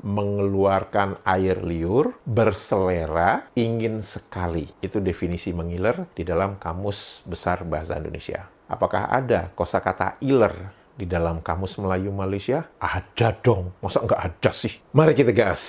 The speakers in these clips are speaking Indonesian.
mengeluarkan air liur, berselera, ingin sekali. Itu definisi mengiler di dalam Kamus Besar Bahasa Indonesia. Apakah ada kosakata iler di dalam Kamus Melayu Malaysia? Ada dong. Masa nggak ada sih? Mari kita gas.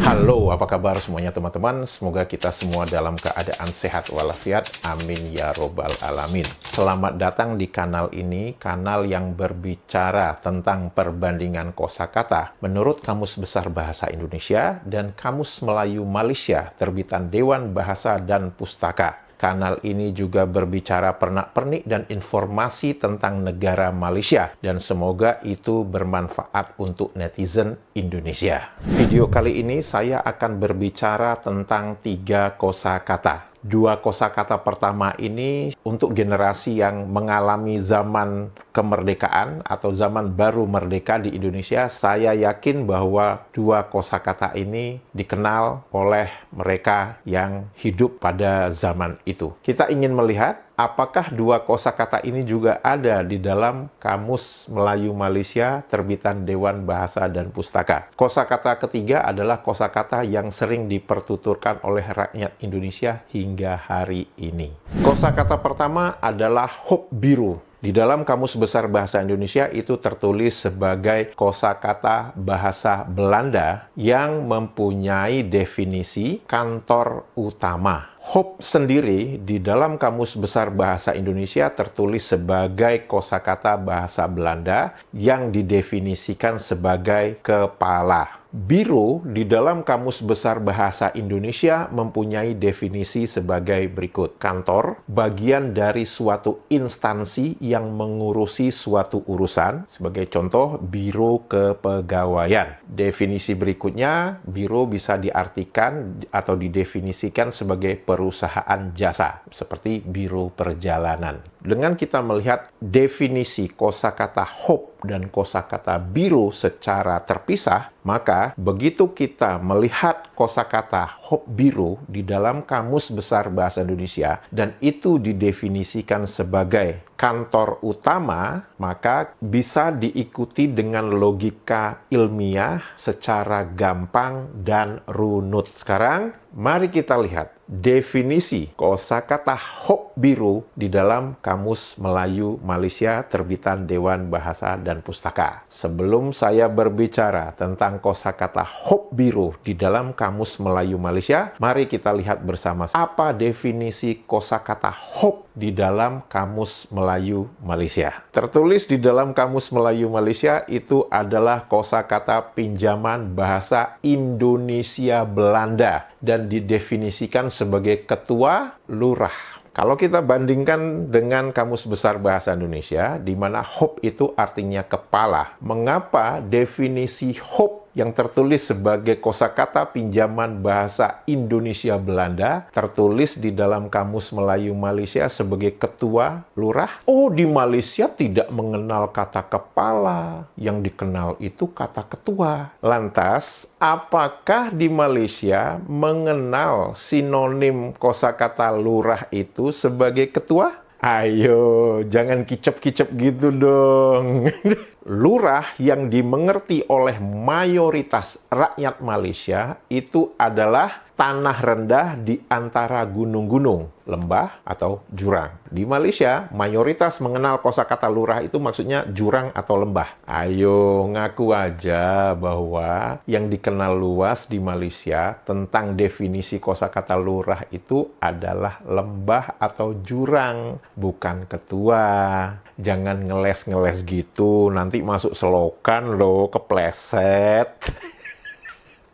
Halo, apa kabar semuanya teman-teman? Semoga kita semua dalam keadaan sehat walafiat. Amin ya robbal alamin. Selamat datang di kanal ini, kanal yang berbicara tentang perbandingan kosakata menurut Kamus Besar Bahasa Indonesia dan Kamus Melayu Malaysia terbitan Dewan Bahasa dan Pustaka. Kanal ini juga berbicara pernak-pernik dan informasi tentang negara Malaysia, dan semoga itu bermanfaat untuk netizen Indonesia. Video kali ini saya akan berbicara tentang 3 kosakata. 2 kosakata pertama ini untuk generasi yang mengalami zaman kemerdekaan atau zaman baru merdeka di Indonesia. Saya yakin bahwa 2 kosakata ini dikenal oleh mereka yang hidup pada zaman itu. Kita ingin melihat apakah 2 kosakata ini juga ada di dalam Kamus Melayu Malaysia terbitan Dewan Bahasa dan Pustaka. Kosakata ketiga adalah kosakata yang sering dipertuturkan oleh rakyat Indonesia hingga hari ini. Kosakata pertama adalah hop biru. Di dalam Kamus Besar Bahasa Indonesia itu tertulis sebagai kosakata bahasa Belanda yang mempunyai definisi kantor utama. Hop sendiri di dalam Kamus Besar Bahasa Indonesia tertulis sebagai kosakata bahasa Belanda yang didefinisikan sebagai kepala. Biru di dalam Kamus Besar Bahasa Indonesia mempunyai definisi sebagai berikut. Kantor, bagian dari suatu instansi yang mengurusi suatu urusan. Sebagai contoh, Biro Kepegawaian. Definisi berikutnya, biro bisa diartikan atau didefinisikan sebagai perusahaan jasa, seperti biro perjalanan. Dengan kita melihat definisi kosakata hop dan kosakata biru secara terpisah, maka begitu kita melihat kosakata hop biru di dalam Kamus Besar Bahasa Indonesia dan itu didefinisikan sebagai kantor utama, maka bisa diikuti dengan logika ilmiah secara gampang dan runut. Sekarang, mari kita lihat definisi kosakata hop biru di dalam Kamus Melayu Malaysia terbitan Dewan Bahasa dan Pustaka. Sebelum saya berbicara tentang kosakata hop biru di dalam Kamus Melayu Malaysia, mari kita lihat bersama apa definisi kosakata hop di dalam Kamus Melayu Malaysia. Tertulis di dalam Kamus Melayu Malaysia itu adalah kosakata pinjaman bahasa Indonesia Belanda dan didefinisikan sebagai ketua lurah. Kalau kita bandingkan dengan Kamus Besar Bahasa Indonesia, di mana hop itu artinya kepala, mengapa definisi hop yang tertulis sebagai kosakata pinjaman bahasa Indonesia Belanda tertulis di dalam Kamus Melayu Malaysia sebagai ketua lurah? Oh, di Malaysia tidak mengenal kata kepala, yang dikenal itu kata ketua. Lantas, apakah di Malaysia mengenal sinonim kosakata lurah itu sebagai ketua? Ayo, jangan kicep-kicep gitu dong. Lurah yang dimengerti oleh mayoritas rakyat Malaysia itu adalah tanah rendah di antara gunung-gunung, lembah atau jurang. Di Malaysia, mayoritas mengenal kosakata lurah itu maksudnya jurang atau lembah. Ayo, ngaku aja bahwa yang dikenal luas di Malaysia tentang definisi kosakata lurah itu adalah lembah atau jurang, bukan ketua. Jangan ngeles-ngeles gitu, nanti masuk selokan loh, kepleset.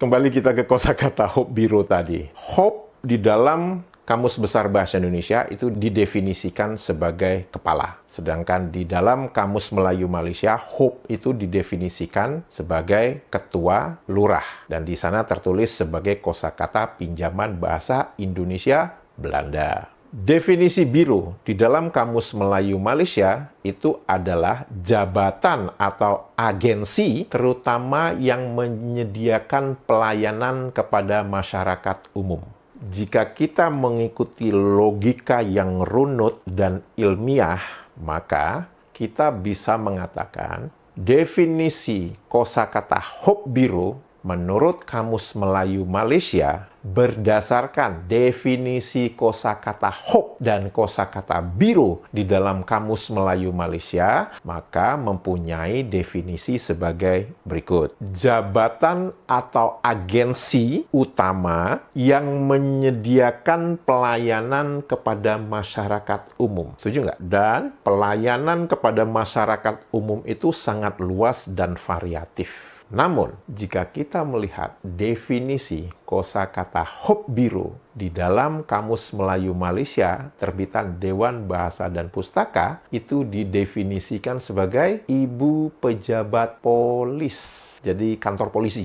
Kembali kita ke kosakata hop biru tadi. Hop di dalam Kamus Besar Bahasa Indonesia itu didefinisikan sebagai kepala. Sedangkan di dalam Kamus Melayu Malaysia, hop itu didefinisikan sebagai ketua lurah. Dan di sana tertulis sebagai kosakata pinjaman bahasa Indonesia Belanda. Definisi biro di dalam Kamus Melayu Malaysia itu adalah jabatan atau agensi terutama yang menyediakan pelayanan kepada masyarakat umum. Jika kita mengikuti logika yang runut dan ilmiah, maka kita bisa mengatakan definisi kosakata Hok Biro menurut Kamus Melayu Malaysia berdasarkan definisi kosakata Hok dan kosakata Biro di dalam Kamus Melayu Malaysia, maka mempunyai definisi sebagai berikut. Jabatan atau agensi utama yang menyediakan pelayanan kepada masyarakat umum. Setuju nggak? Dan pelayanan kepada masyarakat umum itu sangat luas dan variatif. Namun, jika kita melihat definisi kosakata Hok Biro di dalam Kamus Melayu Malaysia terbitan Dewan Bahasa dan Pustaka, itu didefinisikan sebagai ibu pejabat polis. Jadi kantor polisi.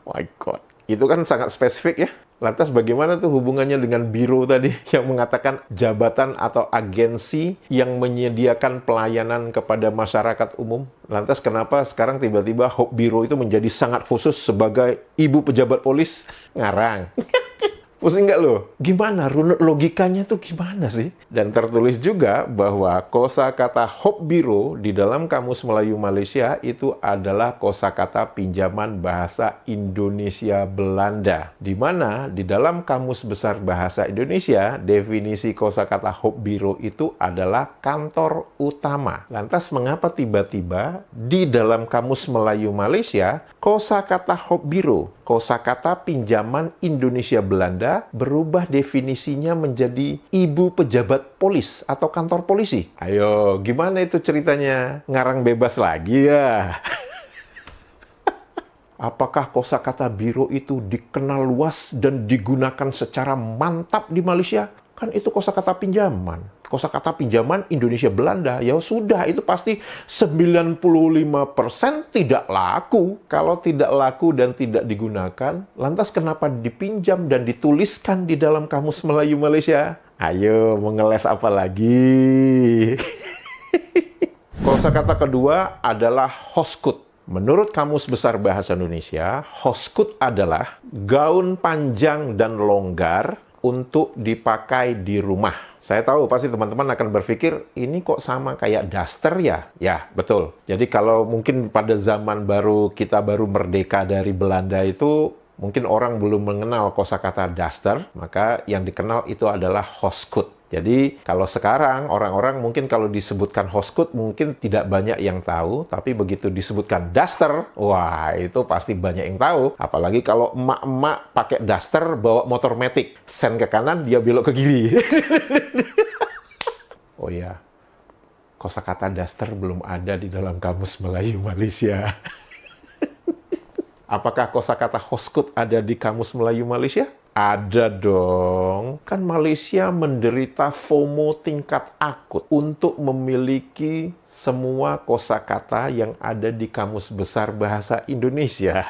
My God. Itu kan sangat spesifik ya. Lantas bagaimana tuh hubungannya dengan biro tadi yang mengatakan jabatan atau agensi yang menyediakan pelayanan kepada masyarakat umum? Lantas kenapa sekarang tiba-tiba Hok Biro itu menjadi sangat khusus sebagai ibu pejabat polis? Ngarang. Pusing nggak lo? Gimana? Runut logikanya tuh gimana sih? Dan tertulis juga bahwa kosakata Hok Biro di dalam Kamus Melayu Malaysia itu adalah kosakata pinjaman bahasa Indonesia Belanda. Di mana di dalam Kamus Besar Bahasa Indonesia, definisi kosakata Hok Biro itu adalah kantor utama. Lantas mengapa tiba-tiba di dalam Kamus Melayu Malaysia, kosakata Hok Biro, kosakata pinjaman Indonesia Belanda, berubah definisinya menjadi ibu pejabat polis atau kantor polisi? Ayo, gimana itu ceritanya? Ngarang bebas lagi ya? Apakah kosakata biro itu dikenal luas dan digunakan secara mantap di Malaysia? Kan itu kosakata pinjaman. Kosakata pinjaman Indonesia Belanda, ya sudah itu pasti 95% tidak laku. Kalau tidak laku dan tidak digunakan, lantas kenapa dipinjam dan dituliskan di dalam Kamus Melayu Malaysia? Ayo, mengeles apa lagi? Kosakata kedua adalah hoskut. Menurut Kamus Besar Bahasa Indonesia, hoskut adalah gaun panjang dan longgar untuk dipakai di rumah. Saya tahu pasti teman-teman akan berpikir, ini kok sama kayak daster ya? Ya, betul. Jadi kalau mungkin pada zaman baru kita baru merdeka dari Belanda itu, mungkin orang belum mengenal kosakata daster, maka yang dikenal itu adalah hoskut. Jadi kalau sekarang orang-orang mungkin kalau disebutkan hoskut mungkin tidak banyak yang tahu, tapi begitu disebutkan daster, wah itu pasti banyak yang tahu. Apalagi kalau emak-emak pakai daster bawa motor matic, sen ke kanan dia belok ke kiri. Oh ya, kosakata daster belum ada di dalam Kamus Melayu Malaysia. Apakah kosakata hoskut ada di Kamus Melayu Malaysia? Ada dong. Kan Malaysia menderita FOMO tingkat akut untuk memiliki semua kosakata yang ada di Kamus Besar Bahasa Indonesia.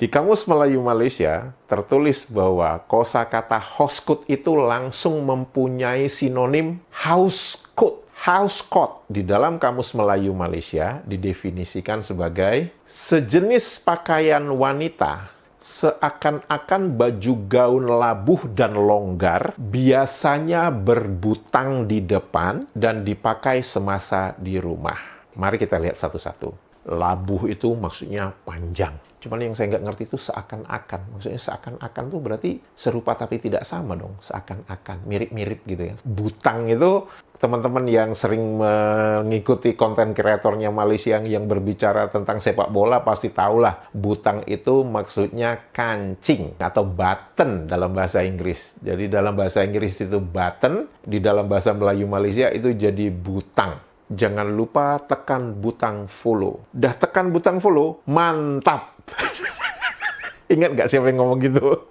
Di Kamus Melayu Malaysia tertulis bahwa kosakata hoskut itu langsung mempunyai sinonim housecoat. Housecoat di dalam Kamus Melayu Malaysia didefinisikan sebagai sejenis pakaian wanita seakan-akan baju gaun labuh dan longgar, biasanya berbutang di depan dan dipakai semasa di rumah. Mari kita lihat satu-satu. Labuh itu maksudnya panjang. Cuman yang saya nggak ngerti itu seakan-akan. Maksudnya seakan-akan tuh berarti serupa tapi tidak sama dong. Seakan-akan, mirip-mirip gitu ya. Butang itu, teman-teman yang sering mengikuti konten kreatornya Malaysia yang berbicara tentang sepak bola pasti tahulah. Butang itu maksudnya kancing atau button dalam bahasa Inggris. Jadi dalam bahasa Inggris itu button, di dalam bahasa Melayu Malaysia itu jadi butang. Jangan lupa tekan butang follow. Dah tekan butang follow, mantap. Ingat nggak siapa yang ngomong gitu?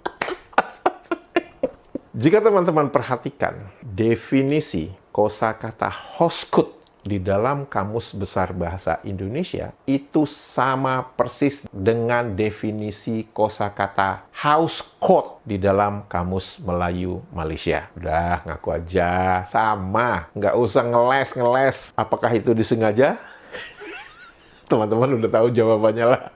Jika teman-teman perhatikan definisi kosakata hoskut di dalam Kamus Besar Bahasa Indonesia itu sama persis dengan definisi kosakata house coat di dalam Kamus Melayu Malaysia. Udah, ngaku aja, sama. Nggak usah ngeles-ngeles. Apakah itu disengaja? Teman-teman udah tahu jawabannya lah.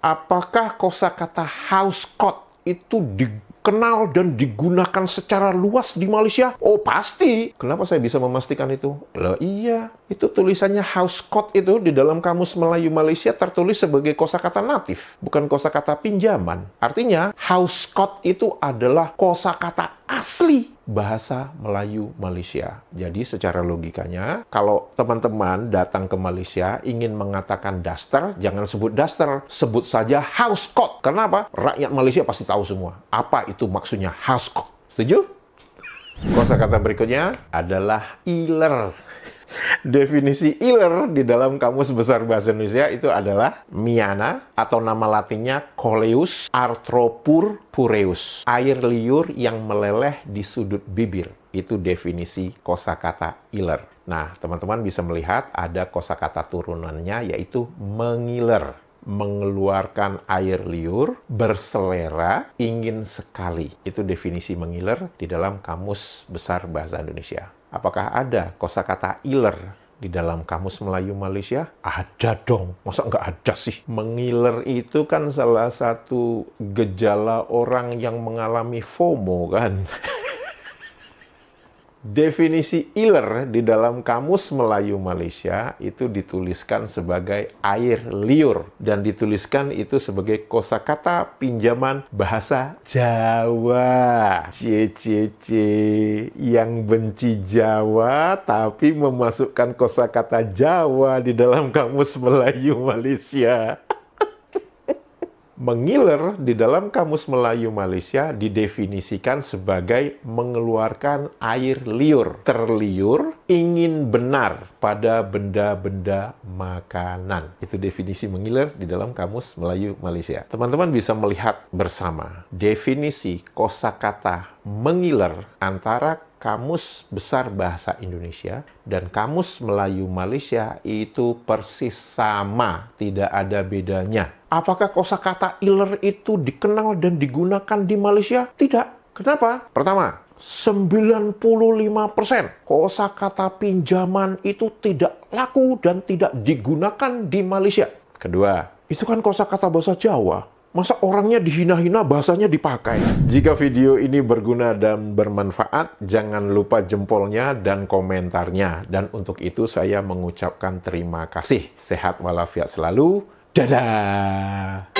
Apakah kosakata house coat itu dikenal dan digunakan secara luas di Malaysia? Oh pasti. Kenapa saya bisa memastikan itu? Loh iya, itu tulisannya house coat itu di dalam Kamus Melayu Malaysia tertulis sebagai kosakata natif, bukan kosakata pinjaman. Artinya house coat itu adalah kosakata asli bahasa Melayu Malaysia. Jadi secara logikanya, kalau teman-teman datang ke Malaysia ingin mengatakan daster, jangan sebut daster, sebut saja house coat. Kenapa? Rakyat Malaysia pasti tahu semua apa itu maksudnya house coat. Setuju? Kosakata berikutnya adalah iler. Definisi iler di dalam Kamus Besar Bahasa Indonesia itu adalah miana atau nama latinnya Coleus arthropurpureus, air liur yang meleleh di sudut bibir. Itu definisi kosakata iler. Nah, teman-teman bisa melihat ada kosakata turunannya yaitu mengiler, mengeluarkan air liur, berselera, ingin sekali. Itu definisi mengiler di dalam Kamus Besar Bahasa Indonesia. Apakah ada kosakata iler di dalam Kamus Melayu Malaysia? Ada dong. Masa nggak ada sih? Mengiler itu kan salah satu gejala orang yang mengalami FOMO kan? Definisi iler di dalam Kamus Melayu Malaysia itu dituliskan sebagai air liur dan dituliskan itu sebagai kosakata pinjaman bahasa Jawa. Yang benci Jawa tapi memasukkan kosakata Jawa di dalam Kamus Melayu Malaysia. Mengiler di dalam Kamus Melayu Malaysia didefinisikan sebagai mengeluarkan air liur, terliur, ingin benar pada benda-benda makanan. Itu definisi mengiler di dalam Kamus Melayu Malaysia. Teman-teman bisa melihat bersama definisi kosakata mengiler antara Kamus Besar Bahasa Indonesia dan Kamus Melayu Malaysia itu persis sama, tidak ada bedanya. Apakah kosakata iler itu dikenal dan digunakan di Malaysia? Tidak. Kenapa? Pertama, 95% kosakata pinjaman itu tidak laku dan tidak digunakan di Malaysia. Kedua, itu kan kosakata bahasa Jawa. Masa orangnya dihina-hina, bahasanya dipakai? Jika video ini berguna dan bermanfaat, jangan lupa jempolnya dan komentarnya. Dan untuk itu saya mengucapkan terima kasih. Sehat walafiat selalu. Dadah!